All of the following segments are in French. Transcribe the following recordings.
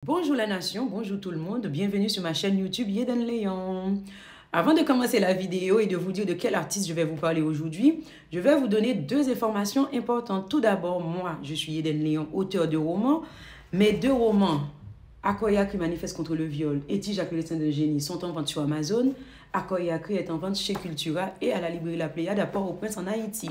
Bonjour la nation, bonjour tout le monde, bienvenue sur ma chaîne YouTube Yeden Léon. Avant de commencer la vidéo et de vous dire de quel artiste je vais vous parler aujourd'hui, je vais vous donner deux informations importantes. Tout d'abord, moi, je suis Yeden Léon, auteur de romans. Mes deux romans, Akoyakri manifeste contre le viol et Tijak le destin d'un génie, sont en vente sur Amazon. Akoyakri est en vente chez Cultura et à la librairie La Pléiade à Port-au-Prince en Haïti.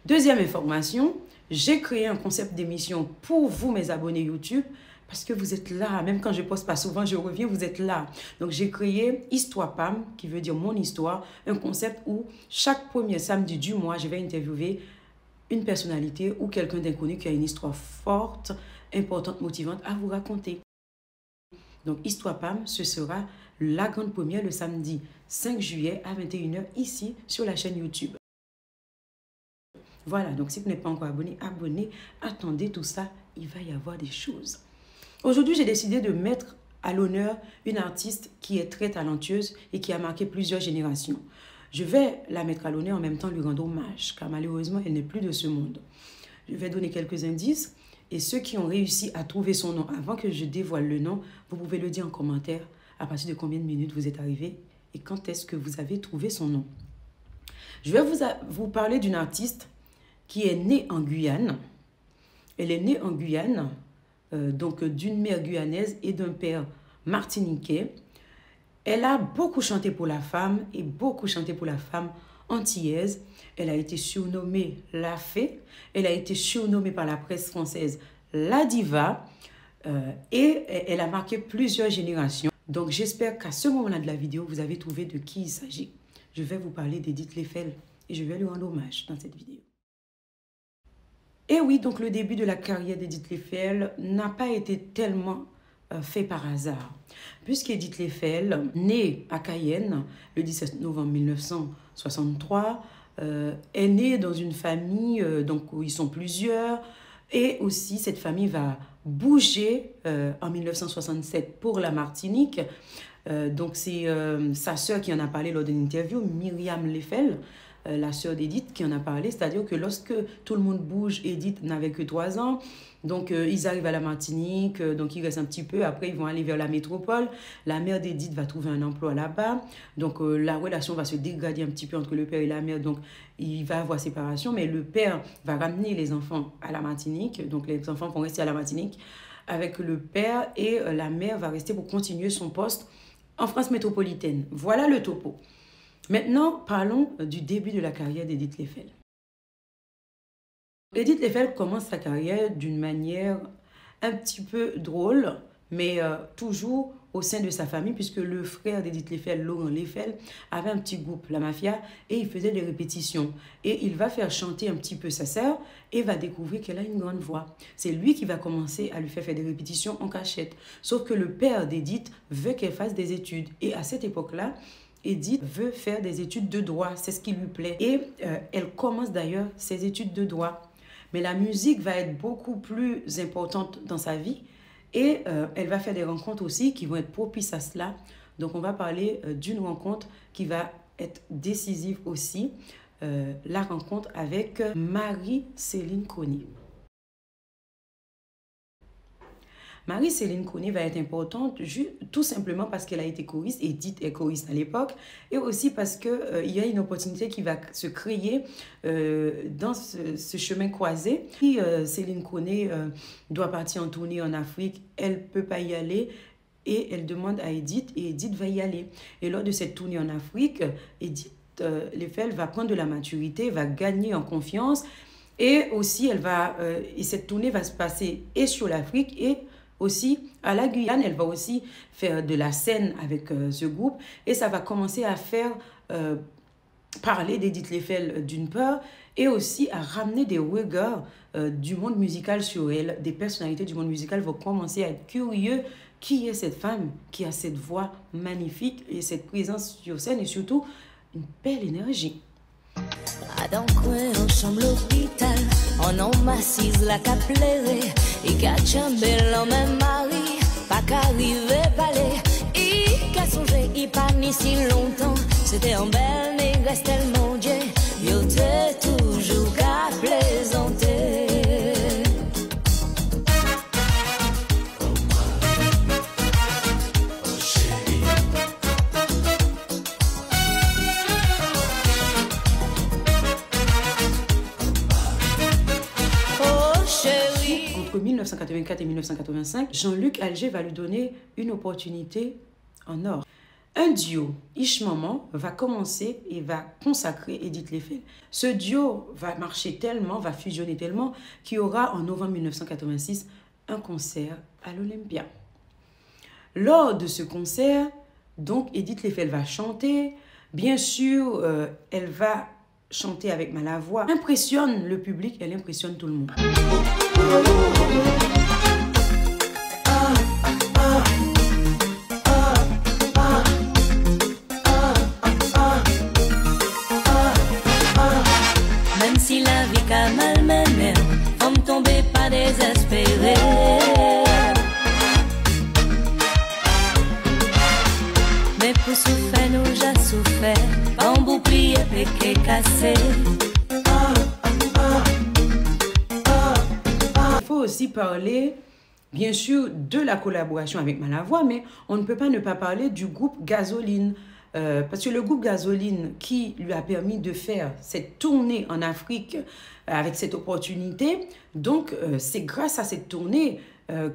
Deuxième information, j'ai créé un concept d'émission pour vous, mes abonnés YouTube, parce que vous êtes là, même quand je ne poste pas souvent, je reviens, vous êtes là. Donc, j'ai créé Histoire Pam, qui veut dire mon histoire, un concept où chaque premier samedi du mois, je vais interviewer une personnalité ou quelqu'un d'inconnu qui a une histoire forte, importante, motivante à vous raconter. Donc, Histoire Pam, ce sera la grande première le samedi 5 juillet à 21 h ici sur la chaîne YouTube. Voilà, donc si vous n'êtes pas encore abonné, abonnez, attendez tout ça, il va y avoir des choses. Aujourd'hui, j'ai décidé de mettre à l'honneur une artiste qui est très talentueuse et qui a marqué plusieurs générations. Je vais la mettre à l'honneur en même temps lui rendre hommage, car malheureusement, elle n'est plus de ce monde. Je vais donner quelques indices et ceux qui ont réussi à trouver son nom avant que je dévoile le nom, vous pouvez le dire en commentaire à partir de combien de minutes vous êtes arrivé et quand est-ce que vous avez trouvé son nom. Je vais vous parler d'une artiste qui est née en Guyane. Elle est née en Guyane, donc d'une mère guyanaise et d'un père martiniquais. Elle a beaucoup chanté pour la femme et beaucoup chanté pour la femme antillaise. Elle a été surnommée La Fée. Elle a été surnommée par la presse française La Diva. Et elle a marqué plusieurs générations. Donc j'espère qu'à ce moment-là de la vidéo, vous avez trouvé de qui il s'agit. Je vais vous parler d'Edith Leffel et je vais lui rendre hommage dans cette vidéo. Et oui, donc le début de la carrière d'Edith Leffel n'a pas été tellement fait par hasard. Puisqu'Edith Leffel, née à Cayenne le 17 novembre 1963, est née dans une famille donc, où ils sont plusieurs. Et aussi, cette famille va bouger en 1967 pour la Martinique. Donc c'est sa sœur qui en a parlé lors d'une interview, Myriam Leffel, la sœur d'Edith qui en a parlé, c'est-à-dire que lorsque tout le monde bouge, Edith n'avait que 3 ans, donc ils arrivent à la Martinique, donc ils restent un petit peu, après ils vont aller vers la métropole, la mère d'Edith va trouver un emploi là-bas, donc la relation va se dégrader un petit peu entre le père et la mère, donc il va avoir séparation, mais le père va ramener les enfants à la Martinique, donc les enfants vont rester à la Martinique avec le père et la mère va rester pour continuer son poste en France métropolitaine. Voilà le topo. Maintenant, parlons du début de la carrière d'Edith Leffel. Edith Leffel commence sa carrière d'une manière un petit peu drôle, mais toujours au sein de sa famille, puisque le frère d'Edith Leffel, Laurent Leffel, avait un petit groupe, la Mafia, et il faisait des répétitions. Et il va faire chanter un petit peu sa sœur et va découvrir qu'elle a une grande voix. C'est lui qui va commencer à lui faire des répétitions en cachette. Sauf que le père d'Edith veut qu'elle fasse des études. Et à cette époque-là, Edith veut faire des études de droit, c'est ce qui lui plaît. Et elle commence d'ailleurs ses études de droit. Mais la musique va être beaucoup plus importante dans sa vie et elle va faire des rencontres aussi qui vont être propices à cela. Donc on va parler d'une rencontre qui va être décisive aussi, la rencontre avec Marie-Céline Conné. Marie-Céline Conné va être importante tout simplement parce qu'elle a été choriste, Edith est choriste à l'époque, et aussi parce qu'il y a une opportunité qui va se créer dans ce chemin croisé. Si Céline Conné doit partir en tournée en Afrique, elle ne peut pas y aller et elle demande à Edith et Edith va y aller. Et lors de cette tournée en Afrique, Edith Leffel va prendre de la maturité, va gagner en confiance et aussi cette tournée va se passer et sur l'Afrique et aussi, à la Guyane, elle va aussi faire de la scène avec ce groupe et ça va commencer à faire parler d'Edith Leffel d'une part et aussi à ramener des regards du monde musical sur elle. Des personnalités du monde musical vont commencer à être curieux. Qui est cette femme qui a cette voix magnifique et cette présence sur scène et surtout une belle énergie. A dans coin en chambre l'hôpital, on en m'assise la caplérée, et qu'a chambé en même mari, pas qu'arriver balai, et qu'a songé, il pas ni si longtemps, c'était en belle négresse tellement Dieu, yo t'ai toujours qu'à plaisanter. 1984 et 1985, Jean-Luc Alger va lui donner une opportunité en or. Un duo, Ich Maman, va commencer et va consacrer Edith Lefel. Ce duo va marcher tellement, va fusionner tellement qu'il y aura en novembre 1986 un concert à l'Olympia. Lors de ce concert, donc Edith Lefel va chanter. Bien sûr, elle va chanter avec Malavoie. Elle impressionne le public, elle impressionne tout le monde. Même si la vie qu'a malmené, on me tomber pas désespéré. Mais pour souffrir, nous j'ai souffert, en bouclier péqué cassé. Il faut aussi parler, bien sûr, de la collaboration avec Malavoie, mais on ne peut pas ne pas parler du groupe Gasoline. Parce que le groupe Gasoline qui lui a permis de faire cette tournée en Afrique avec cette opportunité, donc c'est grâce à cette tournée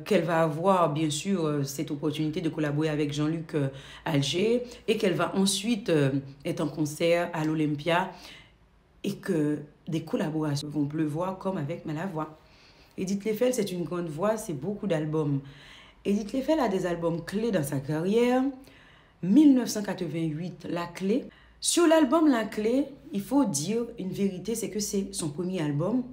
qu'elle va avoir bien sûr cette opportunité de collaborer avec Jean-Luc Alger et qu'elle va ensuite être en concert à l'Olympia et que des collaborations vont pleuvoir comme avec Malavoie. Edith Lefel, c'est une grande voix, c'est beaucoup d'albums. Edith Lefel a des albums clés dans sa carrière. 1988, La Clé. Sur l'album La Clé, il faut dire une vérité, c'est que c'est son premier album.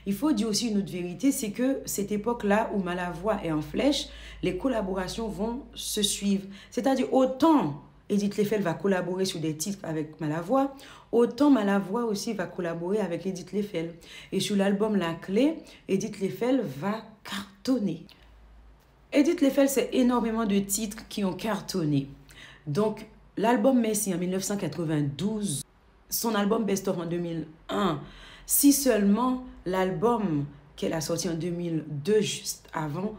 Il faut dire aussi une autre vérité, c'est que cette époque-là où Malavoie est en flèche, les collaborations vont se suivre. C'est-à-dire autant Edith Lefel va collaborer sur des titres avec Malavoie, autant Malavoie aussi va collaborer avec Edith Lefel. Et sur l'album La Clé, Edith Lefel va cartonner. Edith Lefel, c'est énormément de titres qui ont cartonné. Donc, l'album Messi en 1992, son album Best of en 2001, si seulement l'album qu'elle a sorti en 2002, juste avant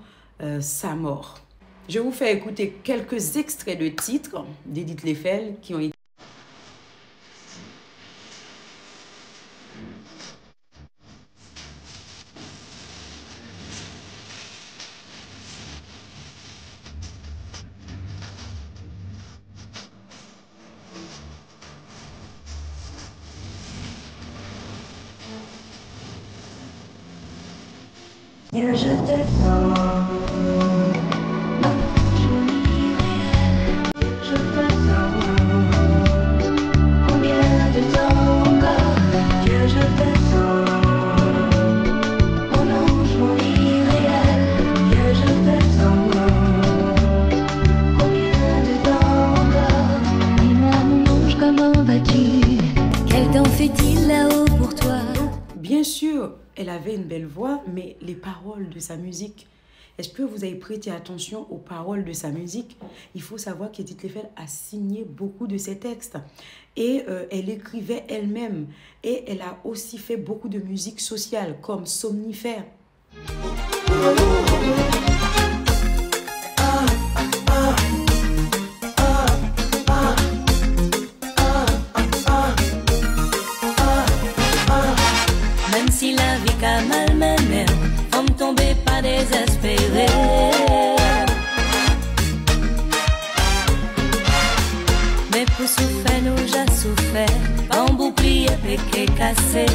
sa mort. Je vous fais écouter quelques extraits de titres d'Edith Lefel qui ont été... Je te sens, jolie réelle, je peux savoir combien de temps encore que je te sens, mon ange, mon irréel, que je te sens, combien de temps encore. Dis-moi mon ange, comment vas-tu? Quel temps fait-il là-haut pour toi? Bien sûr, elle avait une belle voix, mais les paroles de sa musique, est-ce que vous avez prêté attention aux paroles de sa musique? Il faut savoir qu'Edith Lefel a signé beaucoup de ses textes et elle écrivait elle-même et elle a aussi fait beaucoup de musique sociale comme Somnifère. Même si la vie qu'a malmené, on me tomber pas désespéré. Mais pour souffrir, nous j'ai souffert, en bouclier péqué cassé.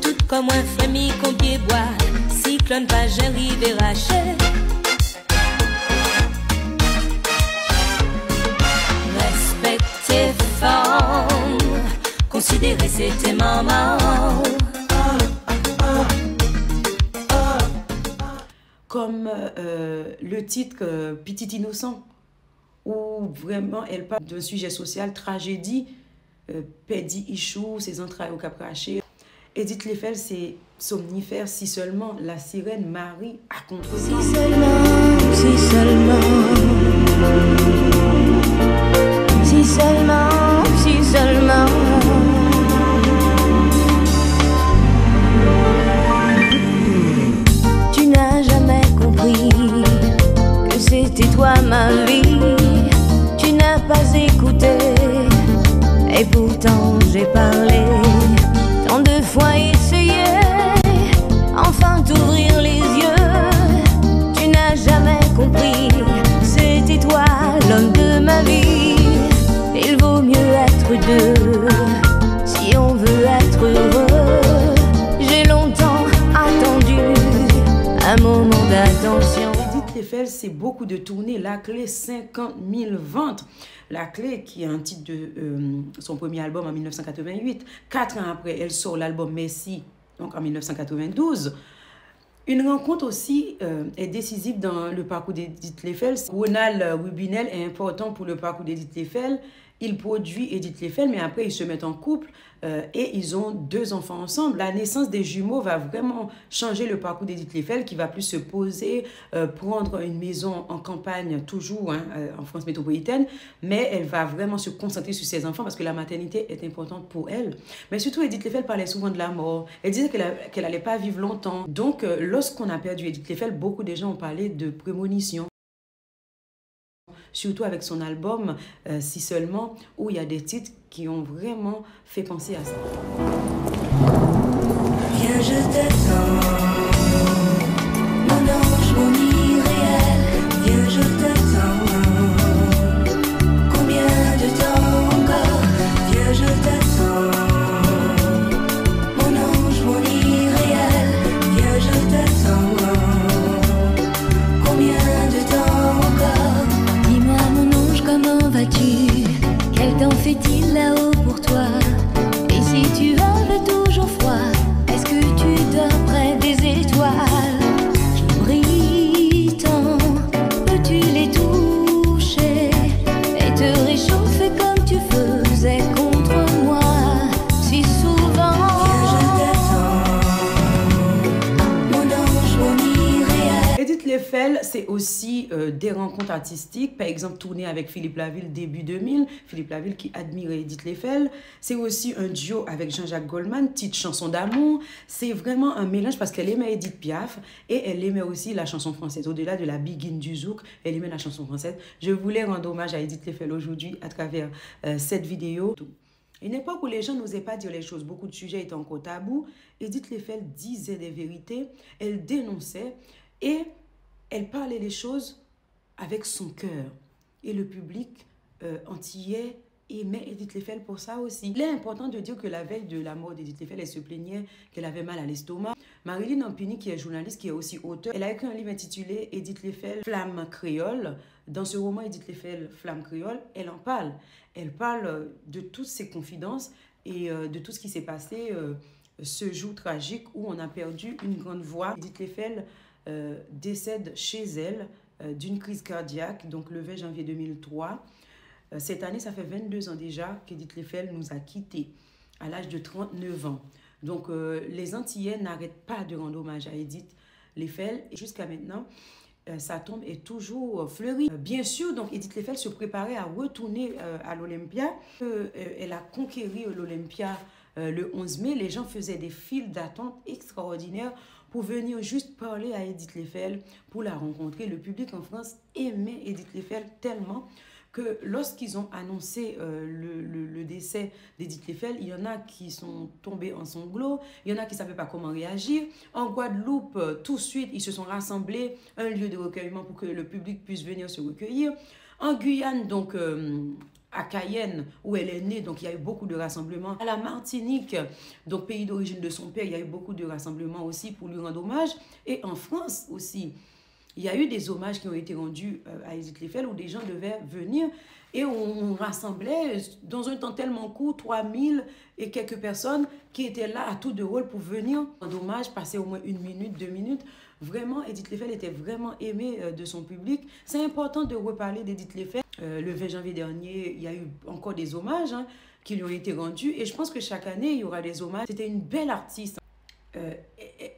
Tout comme un frémi qu'on pied bois, cyclone pas j'ai rivé raché. Respecter femme, considérer c'était maman. Comme le titre Petit Innocent, où vraiment elle parle d'un sujet social, tragédie, Pedi Ichou, ses entrailles au capraché. Edith Lefel, c'est Somnifère, si seulement la sirène Marie a contre Si seulement, si seulement, si seulement, si seulement. Tu n'as jamais compris que c'était toi ma vie. Tu n'as pas écouté et pourtant j'ai parlé tant de fois. un moment d'attention. Edith Lefel, c'est beaucoup de tournées. La Clé, 50 000 ventes. La Clé, qui est un titre de son premier album en 1988. 4 ans après, elle sort l'album Messi, donc en 1992. Une rencontre aussi est décisive dans le parcours d'Edith Lefel. Ronald Rubinel est important pour le parcours d'Edith Lefel. Il produit Edith Lefel, mais après ils se mettent en couple et ils ont 2 enfants ensemble. La naissance des jumeaux va vraiment changer le parcours d'Edith Lefel, qui va plus se poser, prendre une maison en campagne, toujours en France métropolitaine, mais elle va vraiment se concentrer sur ses enfants parce que la maternité est importante pour elle. Mais surtout, Edith Lefel parlait souvent de la mort. Elle disait qu'elle n'allait pas vivre longtemps. Donc, lorsqu'on a perdu Edith Lefel, beaucoup de gens ont parlé de prémonition. Surtout avec son album Si Seulement, où il y a des titres qui ont vraiment fait penser à ça. Viens, je t'attends, mon ange, mon irréel. Viens, je t'attends, combien de temps encore? Viens, je t'attends, mon ange, mon irréel. Viens, je t'attends, combien de temps encore? Dis-moi, mon ange, comment vas-tu? Quel temps fait-il là-haut pour toi? Et si tu avais toujours froid, est-ce que tu dors près des étoiles qui brillent tant? Peux-tu les toucher et te réchauffer comme tu faisais contre moi si souvent? Viens, je t'attends, mon ange, mon irréel. Edith Lefel, c'est aussi des rencontres artistiques, par exemple tourner avec Philippe Laville début 2000, Philippe Laville qui admirait Edith Lefel. C'est aussi un duo avec Jean-Jacques Goldman, titre Chanson d'amour. C'est vraiment un mélange parce qu'elle aimait Edith Piaf et elle aimait aussi la chanson française. Au-delà de la biguine du zouk, elle aimait la chanson française. Je voulais rendre hommage à Edith Lefel aujourd'hui à travers cette vidéo. Une époque où les gens n'osaient pas dire les choses, beaucoup de sujets étaient encore tabous. Edith Lefel disait des vérités, elle dénonçait et elle parlait les choses avec son cœur. Et le public antillais aimait Edith Lefel pour ça aussi. Il est important de dire que la veille de la mort d'Edith Lefel, elle se plaignait qu'elle avait mal à l'estomac. Marilyn Ampini, qui est journaliste, qui est aussi auteur, elle a écrit un livre intitulé Edith Lefel, Flamme créole. Dans ce roman Edith Lefel, Flamme créole, elle en parle. Elle parle de toutes ses confidences et de tout ce qui s'est passé ce jour tragique où on a perdu une grande voix. Edith Lefel décède chez elle d'une crise cardiaque, donc le 20 janvier 2003. Cette année, ça fait 22 ans déjà qu'Edith Lefel nous a quittés à l'âge de 39 ans. Donc, les Antillais n'arrêtent pas de rendre hommage à Edith Lefel. Et jusqu'à maintenant, sa tombe est toujours fleurie. Bien sûr, donc Edith Lefel se préparait à retourner à l'Olympia. Elle a conquéri l'Olympia le 11 mai. Les gens faisaient des files d'attente extraordinaires pour venir juste parler à Edith Lefel, pour la rencontrer. Le public en France aimait Edith Lefel tellement que lorsqu'ils ont annoncé le décès d'Edith Lefel, il y en a qui sont tombés en sanglots, il y en a qui ne savaient pas comment réagir. En Guadeloupe, tout de suite, ils se sont rassemblés, un lieu de recueillement pour que le public puisse venir se recueillir. En Guyane, donc à Cayenne, où elle est née, donc il y a eu beaucoup de rassemblements. À la Martinique, donc pays d'origine de son père, il y a eu beaucoup de rassemblements aussi pour lui rendre hommage. Et en France aussi, il y a eu des hommages qui ont été rendus à Edith Lefel où des gens devaient venir et on rassemblait dans un temps tellement court 3000 et quelques personnes qui étaient là à tour de rôle pour venir rendre hommage, passer au moins 1 minute, 2 minutes. Vraiment, Edith Lefel était vraiment aimée de son public. C'est important de reparler d'Edith Lefel. Le 20 janvier dernier, il y a eu encore des hommages qui lui ont été rendus et je pense que chaque année, il y aura des hommages. C'était une belle artiste.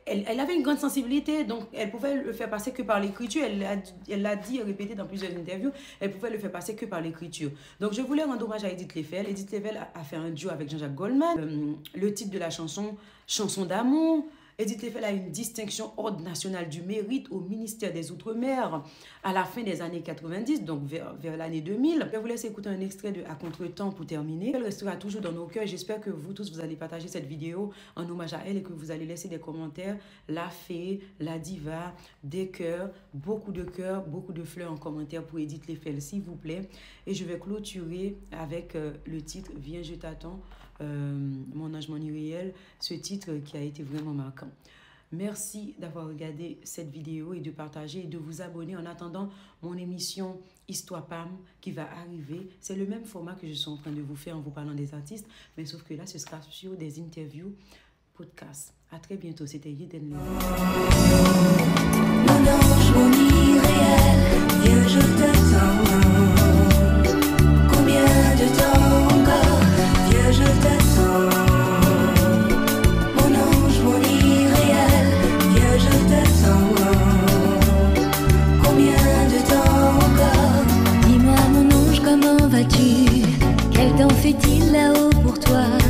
Elle avait une grande sensibilité, donc elle pouvait le faire passer que par l'écriture. Elle l'a dit et répété dans plusieurs interviews, elle pouvait le faire passer que par l'écriture. Donc je voulais rendre hommage à Edith Lefel. Edith Lefel a fait un duo avec Jean-Jacques Goldman. Le titre de la chanson, Chanson d'amour. Edith Lefel a une distinction Ordre national du mérite au ministère des Outre-mer à la fin des années 90, donc vers l'année 2000. Je vais vous laisser écouter un extrait de À Contre-temps pour terminer. Elle restera toujours dans nos cœurs. J'espère que vous tous, vous allez partager cette vidéo en hommage à elle et que vous allez laisser des commentaires. La fée, la diva, des cœurs, beaucoup de fleurs en commentaire pour Edith Lefel, s'il vous plaît. Et je vais clôturer avec le titre Viens, je t'attends. Mon ange, mon irréel, ce titre qui a été vraiment marquant. Merci d'avoir regardé cette vidéo et de partager et de vous abonner en attendant mon émission Histoire PAM qui va arriver. C'est le même format que je suis en train de vous faire en vous parlant des artistes, mais sauf que là, ce sera sur des interviews podcast. À très bientôt. C'était Yeden. Mon ange, mon irréel, viens, je t'attends. Combien de temps encore? Viens, je t'attends. Mon ange, mon irréel, viens, je t'attends. Combien de temps encore? Dis-moi, mon ange, comment vas-tu? Quel temps fait-il là-haut pour toi?